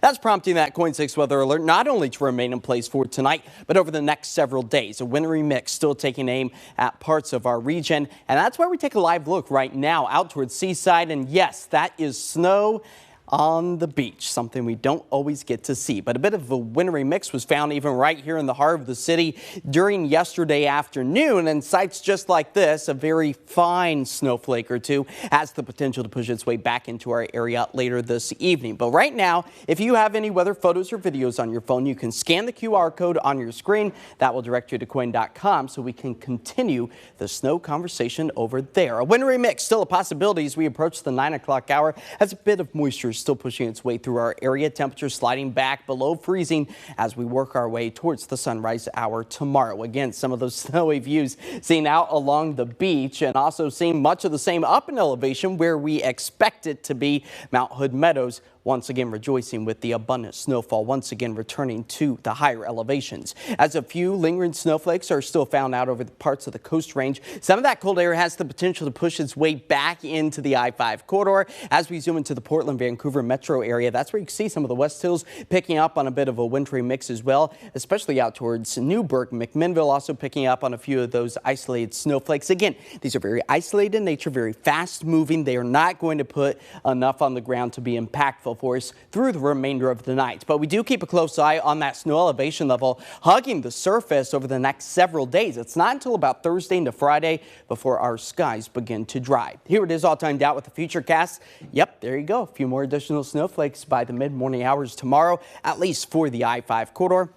That's prompting that KOIN 6 weather alert not only to remain in place for tonight, but over the next several days. A wintry mix still taking aim at parts of our region, and that's where we take a live look right now out towards Seaside. And yes, that is snow on the beach, something we don't always get to see. But a bit of a wintry mix was found even right here in the heart of the city during yesterday afternoon, and sites just like this, a very fine snowflake or two, has the potential to push its way back into our area later this evening. But right now, if you have any weather photos or videos on your phone, you can scan the QR code on your screen. That will direct you to KOIN.com so we can continue the snow conversation over there. A wintry mix still a possibility as we approach the 9 o'clock hour, as a bit of moisture still pushing its way through our area. Temperatures sliding back below freezing as we work our way towards the sunrise hour tomorrow. Again, some of those snowy views seen out along the beach, and also seeing much of the same up in elevation where we expect it to be. Mount Hood Meadows once again rejoicing with the abundant snowfall, once again returning to the higher elevations. As a few lingering snowflakes are still found out over the parts of the coast range, some of that cold air has the potential to push its way back into the I-5 corridor. As we zoom into the Portland, Vancouver metro area, that's where you can see some of the West Hills picking up on a bit of a wintry mix as well, especially out towards Newburgh. McMinnville also picking up on a few of those isolated snowflakes. Again, these are very isolated in nature, very fast moving. They are not going to put enough on the ground to be impactful for us through the remainder of the night. But we do keep a close eye on that snow elevation level hugging the surface over the next several days. It's not until about Thursday into Friday before our skies begin to dry. Here it is all timed out with the futurecast. Yep, there you go. A few more additional snowflakes by the mid-morning hours tomorrow, at least for the I-5 corridor.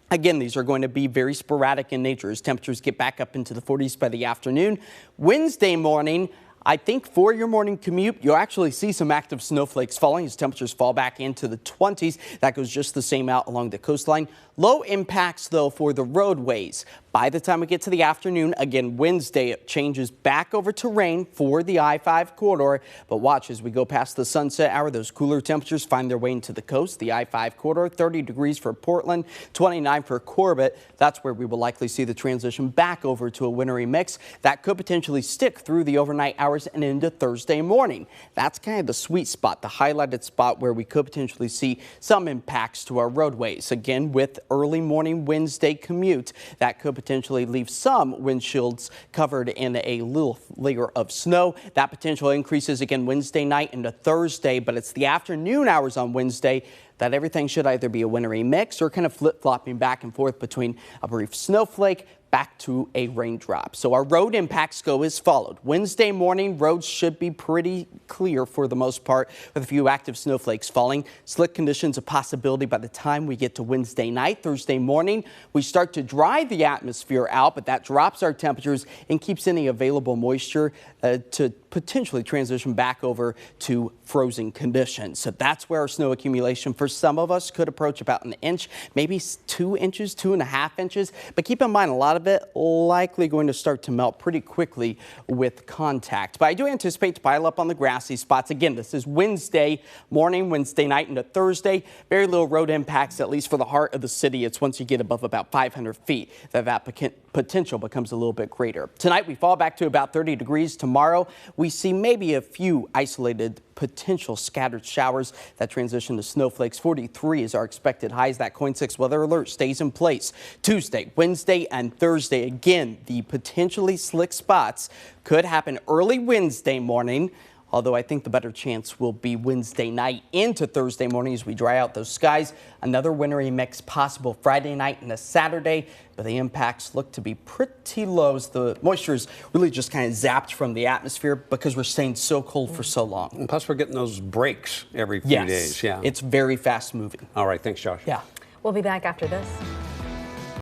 Again, these are going to be very sporadic in nature as temperatures get back up into the 40s by the afternoon. Wednesday morning, I think for your morning commute, you'll actually see some active snowflakes falling as temperatures fall back into the 20s. That goes just the same out along the coastline. Low impacts, though, for the roadways. By the time we get to the afternoon, again, Wednesday, it changes back over to rain for the I-5 corridor. But watch as we go past the sunset hour, those cooler temperatures find their way into the coast. The I-5 corridor, 30 degrees for Portland, 29 for Corbett. That's where we will likely see the transition back over to a wintry mix. That could potentially stick through the overnight hours and into Thursday morning. That's kind of the sweet spot, the highlighted spot where we could potentially see some impacts to our roadways. Again, with early morning Wednesday commute, that could potentially leave some windshields covered in a little layer of snow. That potential increases again Wednesday night into Thursday, but it's the afternoon hours on Wednesday that everything should either be a wintry mix or kind of flip-flopping back and forth between a brief snowflake back to a raindrop. So our road impacts go as followed. Wednesday morning, roads should be pretty clear for the most part, with a few active snowflakes falling. Slick conditions a possibility by the time we get to Wednesday night. Thursday morning, we start to dry the atmosphere out, but that drops our temperatures and keeps any available moisture to potentially transition back over to frozen conditions. So that's where our snow accumulation for some of us could approach about an inch, maybe 2 inches, 2.5 inches. But keep in mind, a lot of it likely going to start to melt pretty quickly with contact. But I do anticipate to pile up on the grassy spots. Again, this is Wednesday morning, Wednesday night into Thursday. Very little road impacts, at least for the heart of the city. It's once you get above about 500 feet that potential becomes a little bit greater. Tonight, we fall back to about 30 degrees. Tomorrow, we see maybe a few isolated potential scattered showers that transition to snowflakes. 43 is our expected highs. That KOIN 6 weather alert stays in place. Tuesday, Wednesday, and Thursday. Again, the potentially slick spots could happen early Wednesday morning, although I think the better chance will be Wednesday night into Thursday morning as we dry out those skies. Another wintry mix possible Friday night and a Saturday, but the impacts look to be pretty low as the moisture is really just kind of zapped from the atmosphere because we're staying so cold for so long. And plus, we're getting those breaks every few days. Yeah, it's very fast moving. All right, thanks, Josh. Yeah. We'll be back after this.